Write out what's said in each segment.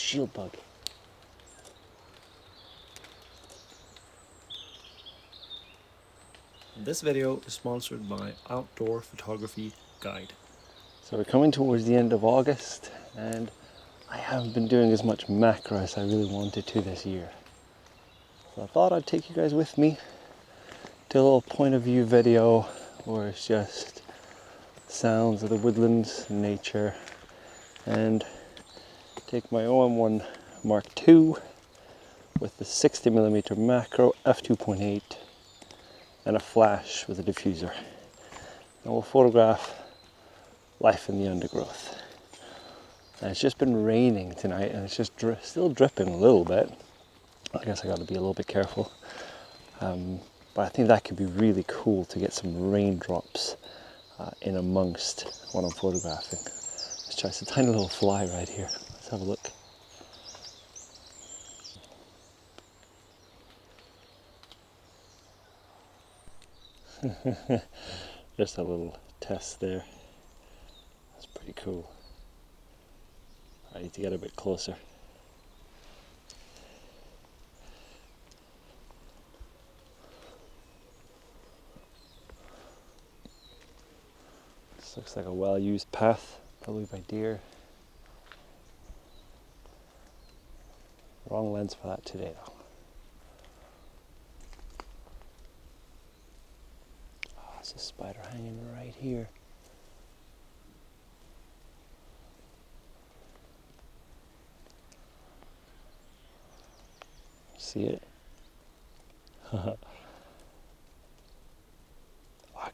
shield bug. This video is sponsored by Outdoor Photography Guide. So we're coming towards the end of August, and I haven't been doing as much macro as I really wanted to this year. So I thought I'd take you guys with me to a little point of view video where it's just sounds of the woodlands, nature, and take my OM1 Mark II with the 60mm macro f2.8 and a flash with a diffuser. And we'll photograph life in the undergrowth. And it's just been raining tonight, and it's just still dripping a little bit. I guess I got to be a little bit careful. But I think that could be really cool to get some raindrops in amongst what I'm photographing. Let's try. It's a tiny little fly right here. Let's have a look. Just a little test there. That's pretty cool. I need to get a bit closer. This looks like a well-used path, probably by deer. Wrong lens for that today though. Oh, there's a spider hanging right here. See it? How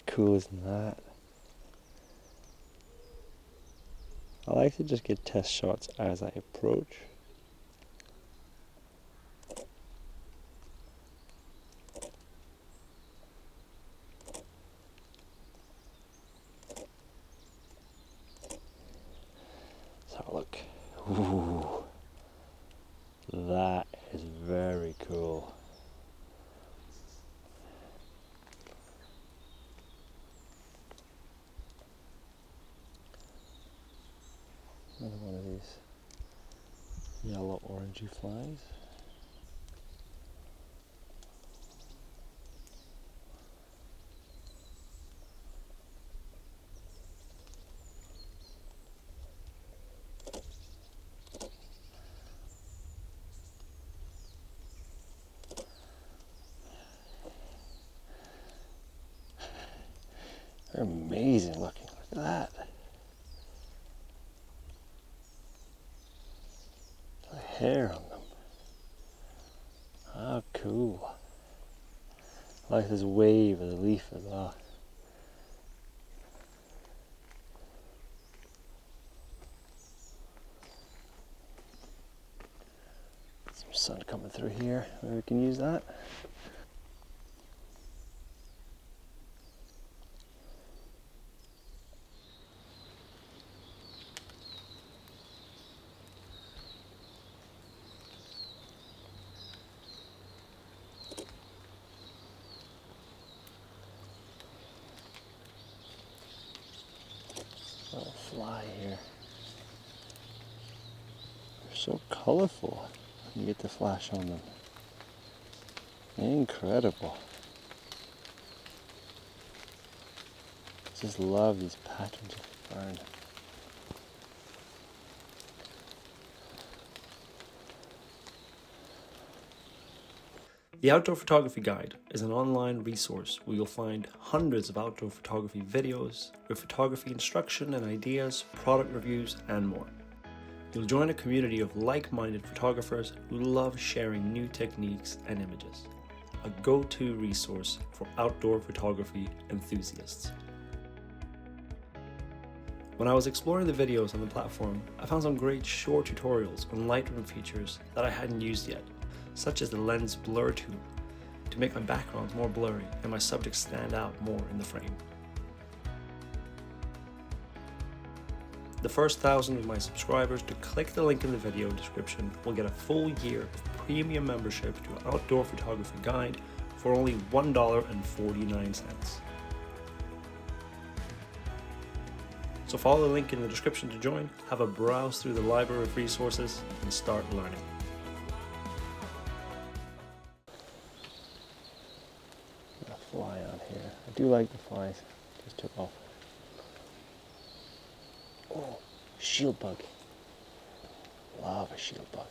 cool is that? I like to just get test shots as I approach. Let's have a look. Ooh, that is very cool. Another one of these yellow orangey flies. They're amazing looking. Look at that. The hair on them. How cool. I like this wave of the leaf as well. Some sun coming through here. Maybe we can use that. Little fly here. They're so colorful when you get the flash on them. Incredible. Just love these patterns of fern. The Outdoor Photography Guide is an online resource where you'll find hundreds of outdoor photography videos with photography instruction and ideas, product reviews, and more. You'll join a community of like-minded photographers who love sharing new techniques and images. A go-to resource for outdoor photography enthusiasts. When I was exploring the videos on the platform, I found some great short tutorials on Lightroom features that I hadn't used yet, such as the lens blur tool, to make my backgrounds more blurry and my subjects stand out more in the frame. The first 1,000 of my subscribers to click the link in the video description will get a full year of premium membership to Outdoor Photography Guide for only $1.49. So follow the link in the description to join, have a browse through the library of resources, and start learning. A fly on here. I do like the flies. Just took off. Oh, shield bug. Love a shield bug.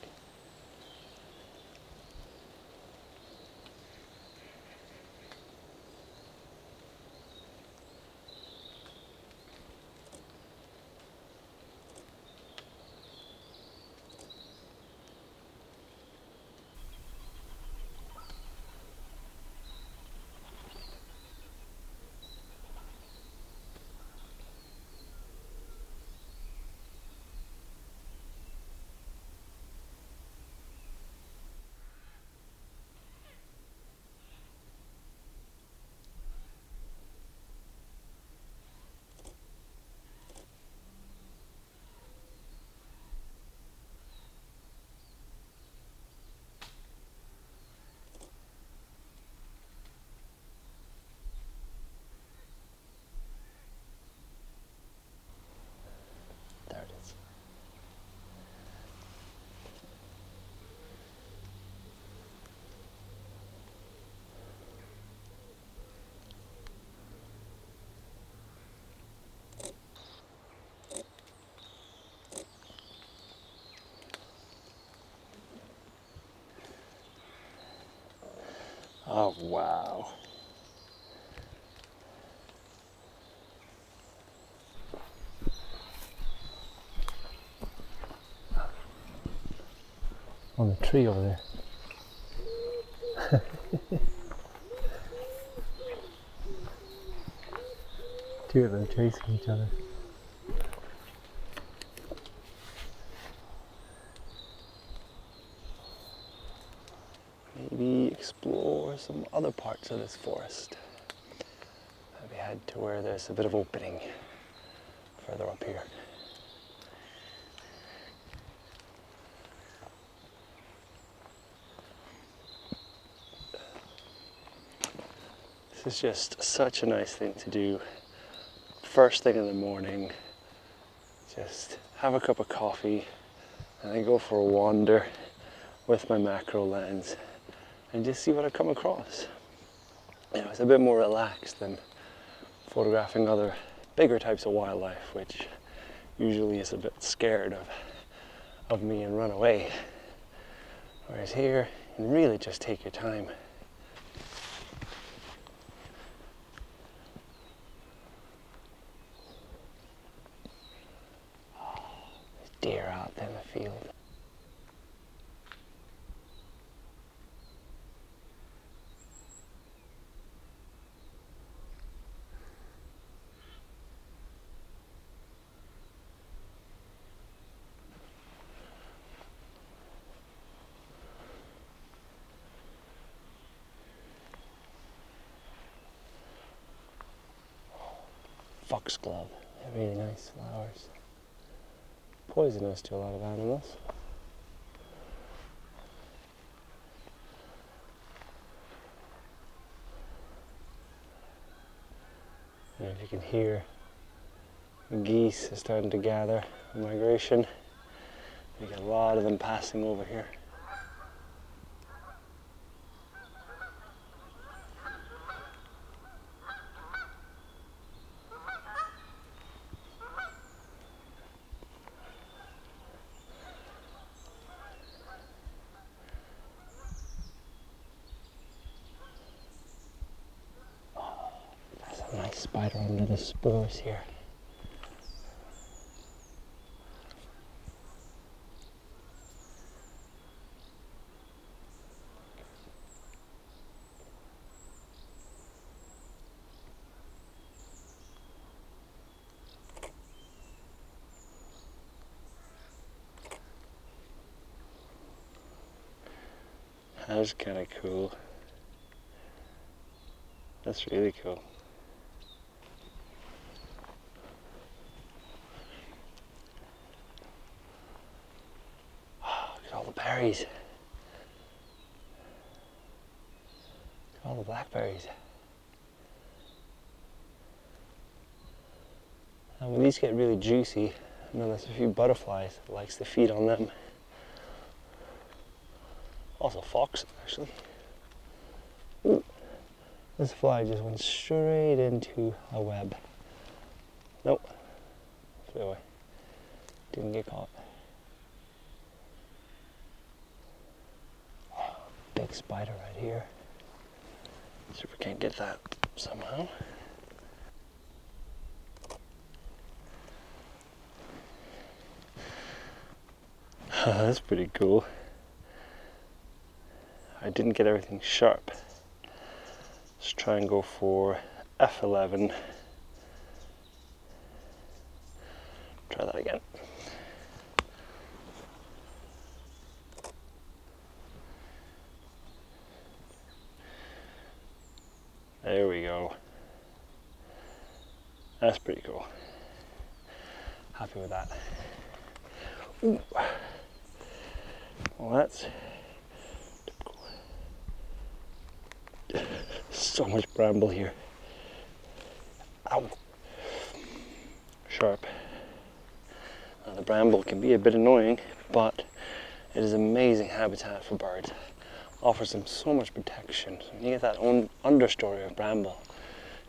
There it is. Oh, wow. On the tree over there. Two of them chasing each other. Maybe explore some other parts of this forest. Maybe head to where there's a bit of opening further up here. This is just such a nice thing to do first thing in the morning. Just have a cup of coffee and then go for a wander with my macro lens and just see what I come across. You know, it's a bit more relaxed than photographing other bigger types of wildlife, which usually is a bit scared of me and run away. Whereas here, you can really just take your time. Deer out in the field. Foxglove, they're really nice flowers. Poisonous to a lot of animals. And if you can hear, geese are starting to gather in migration. You get a lot of them passing over here. Nice spider under the spruce here. That's kind of cool. That's really cool. Look at all the berries. Look at all the blackberries. And when these get really juicy, I know there's a few butterflies that likes to feed on them. Also foxes, actually. Ooh, this fly just went straight into a web. Nope, flew away. Didn't get caught. Oh, big spider right here. See if we can't get that somehow. That's pretty cool. I didn't get everything sharp. Let's try and go for F11. Try that again. There we go. That's pretty cool. Happy with that. Ooh. Well, that's typical. So much bramble here. Ow. Sharp. Now, the bramble can be a bit annoying, but it is amazing habitat for birds. Offers them so much protection. So when you get that understory of bramble,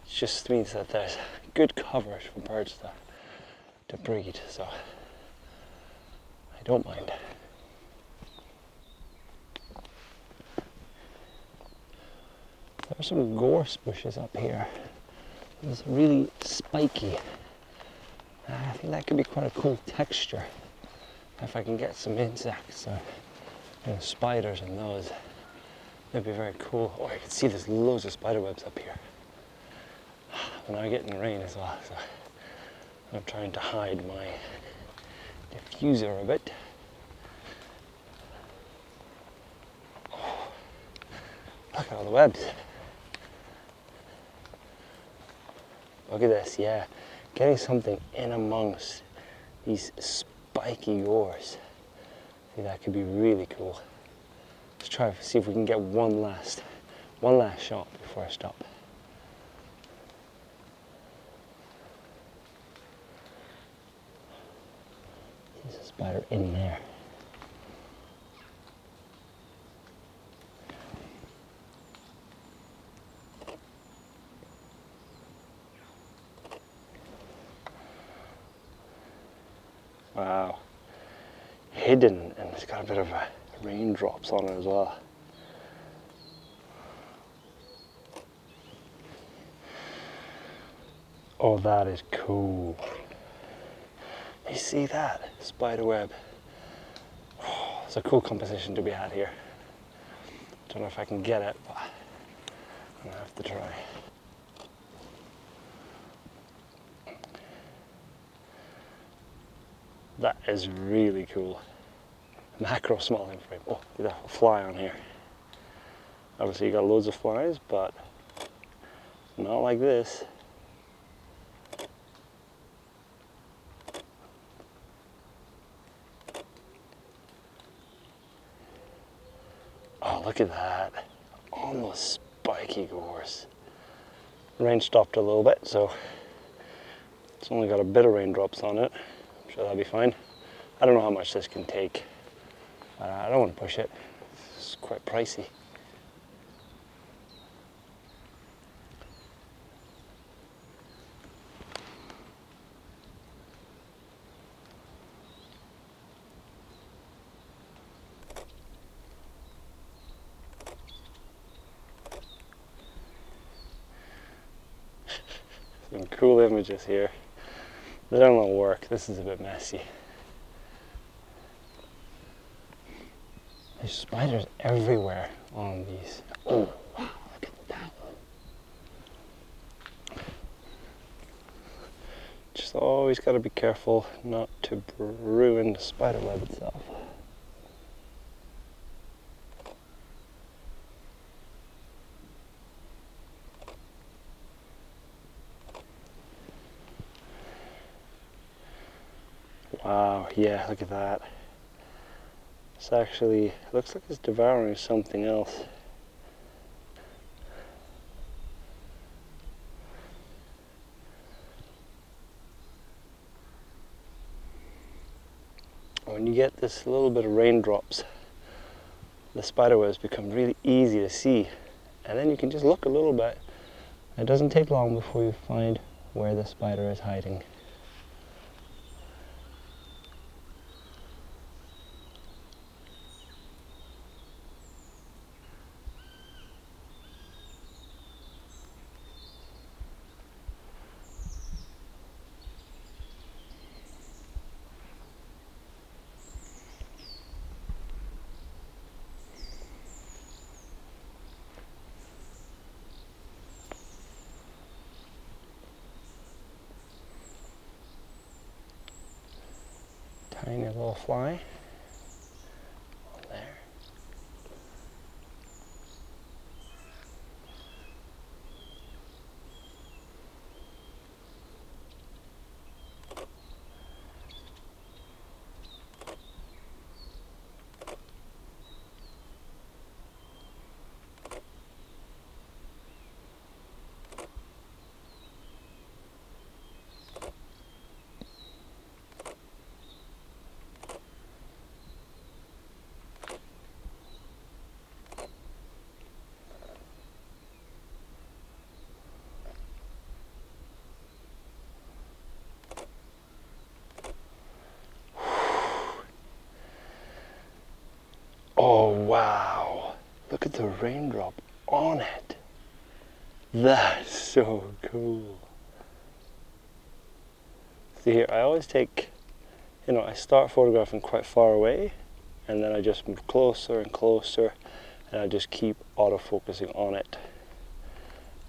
it just means that there's good coverage for birds to breed. So I don't mind. There are some gorse bushes up here. It's really spiky. I think that could be quite a cool texture if I can get some insects or spiders in those. That'd be very cool. Oh, you can see there's loads of spider webs up here. And I'm getting rain as well, so I'm trying to hide my diffuser a bit. Oh, look at all the webs. Look at this, yeah. Getting something in amongst these spiky gorse. I think that could be really cool. Let's try to see if we can get one last shot before I stop. There's a spider in there. Wow. Hidden, and it's got a bit of raindrops on it as well. Oh, that is cool. You see that? Spider web. Oh, it's a cool composition to be had here. Don't know if I can get it, but I'm gonna have to try. That is really cool. Macro smalling frame. Oh, look at that fly on here. Obviously you got loads of flies, but not like this. Oh, look at that. Almost spiky gorse. Rain stopped a little bit, so it's only got a bit of raindrops on it. I'm sure that'll be fine. I don't know how much this can take. I don't want to push it. It's quite pricey. Some cool images here. They don't all work. This is a bit messy. There's spiders everywhere on these. Oh, wow, look at that one. Just always got to be careful not to ruin the spider web itself. Wow, yeah, look at that. It's actually, looks like it's devouring something else. this little bit of raindrops, the spider webs become really easy to see. And then you can just look a little bit. It doesn't take long before you find where the spider is hiding. Tiny little fly on there. Oh wow, look at the raindrop on it. That's so cool. See here, I always take, I start photographing quite far away and then I just move closer and closer and I just keep autofocusing on it.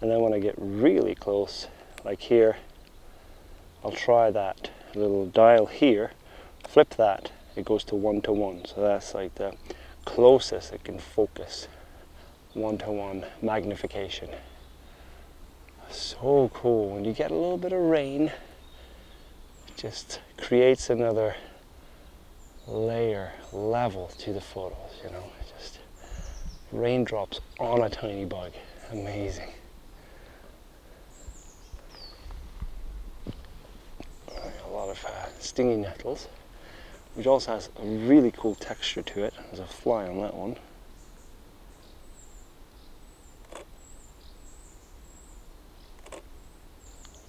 And then when I get really close, like here, I'll try that little dial here, flip that, it goes to 1:1. So that's like the closest it can focus, 1:1 magnification. So cool. When you get a little bit of rain, it just creates another level to the photos, just raindrops on a tiny bug. Amazing. A lot of stinging nettles, which also has a really cool texture to it. There's a fly on that one.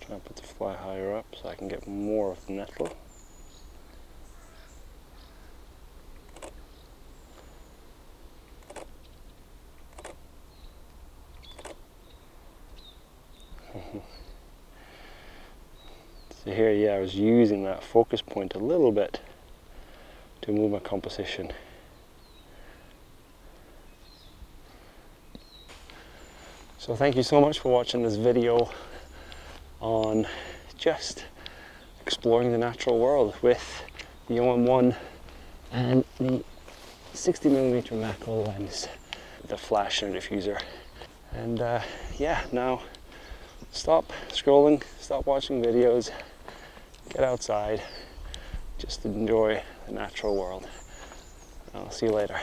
Try and put the fly higher up so I can get more of the nettle. So here, yeah, I was using that focus point a little bit to move my composition. So thank you so much for watching this video on just exploring the natural world with the OM1 and the 60mm macro lens, the flash and diffuser. And yeah, now stop scrolling, stop watching videos, get outside, just enjoy the natural world. I'll see you later.